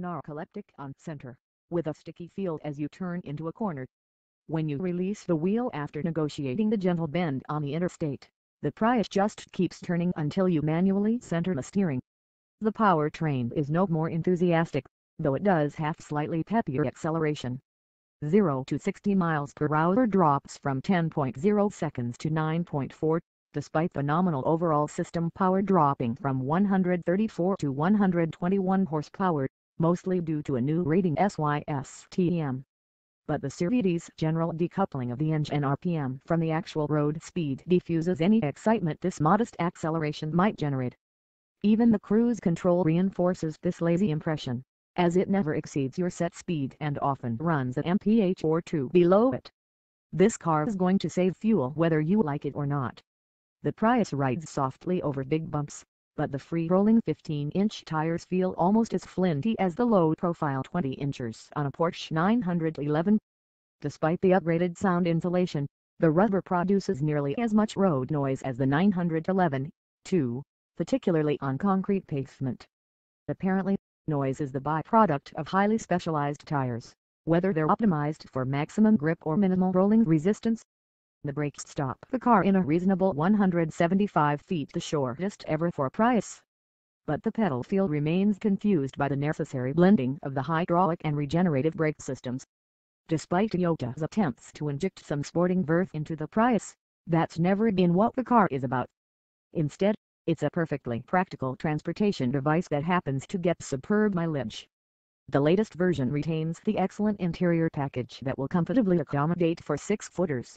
narcoleptic on center, with a sticky feel as you turn into a corner. When you release the wheel after negotiating the gentle bend on the interstate, the Prius just keeps turning until you manually center the steering. The powertrain is no more enthusiastic, though it does have slightly peppier acceleration. 0 to 60 miles per hour drops from 10.0 seconds to 9.4, despite the nominal overall system power dropping from 134 to 121 horsepower, mostly due to a new rating SYSTM. But the series' general decoupling of the engine RPM from the actual road speed diffuses any excitement this modest acceleration might generate. Even the cruise control reinforces this lazy impression, as it never exceeds your set speed and often runs at mph or 2 below it. This car is going to save fuel whether you like it or not. The Prius rides softly over big bumps, but the free-rolling 15-inch tires feel almost as flinty as the low-profile 20-inchers on a Porsche 911. Despite the upgraded sound insulation, the rubber produces nearly as much road noise as the 911, too, particularly on concrete pavement. Apparently, noise is the byproduct of highly specialized tires, whether they're optimized for maximum grip or minimal rolling resistance. The brakes stop the car in a reasonable 175 feet, the shortest ever for a Prius. But the pedal feel remains confused by the necessary blending of the hydraulic and regenerative brake systems. Despite Toyota's attempts to inject some sporting verve into the Prius, that's never been what the car is about. Instead, it's a perfectly practical transportation device that happens to get superb mileage. The latest version retains the excellent interior package that will comfortably accommodate for 6-footers.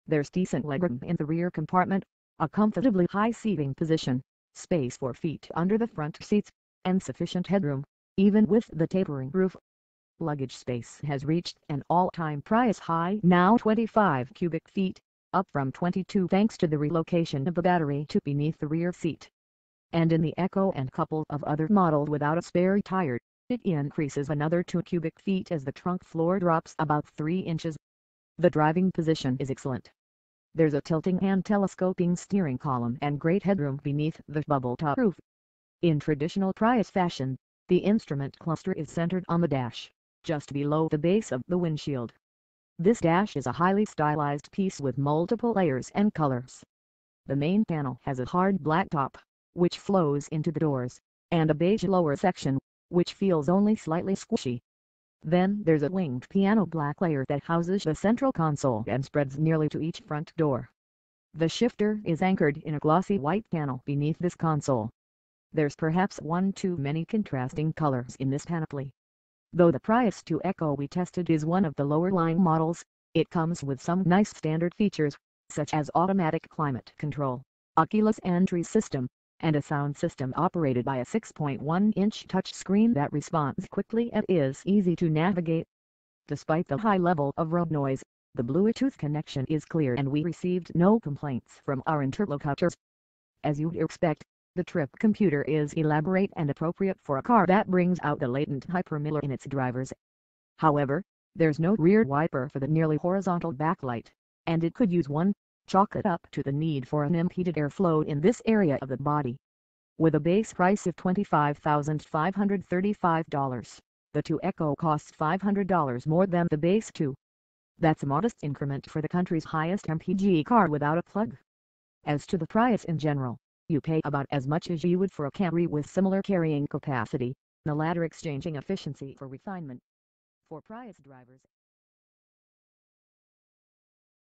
There's decent legroom in the rear compartment, a comfortably high seating position, space for feet under the front seats, and sufficient headroom, even with the tapering roof. Luggage space has reached an all-time Prius high, now 25 cubic feet, up from 22 thanks to the relocation of the battery to beneath the rear seat. And in the Eco and couple of other models without a spare tire, it increases another 2 cubic feet as the trunk floor drops about 3 inches. The driving position is excellent. There's a tilting and telescoping steering column and great headroom beneath the bubble-top roof. In traditional Prius fashion, the instrument cluster is centered on the dash, just below the base of the windshield. This dash is a highly stylized piece with multiple layers and colors. The main panel has a hard black top, which flows into the doors, and a beige lower section, which feels only slightly squishy. Then there's a winged piano black layer that houses the central console and spreads nearly to each front door. The shifter is anchored in a glossy white panel beneath this console. There's perhaps one too many contrasting colors in this panoply. Though the Prius Two Eco we tested is one of the lower-line models, it comes with some nice standard features, such as automatic climate control, a keyless entry system, and a sound system operated by a 6.1-inch touchscreen that responds quickly and is easy to navigate. Despite the high level of road noise, the Bluetooth connection is clear and we received no complaints from our interlocutors. As you'd expect, the trip computer is elaborate and appropriate for a car that brings out the latent hypermiller in its drivers. However, there's no rear wiper for the nearly horizontal backlight, and it could use one. Chalk it up to the need for an impeded airflow in this area of the body. With a base price of $25,535, the Two Eco costs $500 more than the base Two. That's a modest increment for the country's highest MPG car without a plug. As to the Prius in general, you pay about as much as you would for a Camry with similar carrying capacity, the latter exchanging efficiency for refinement. For Prius drivers,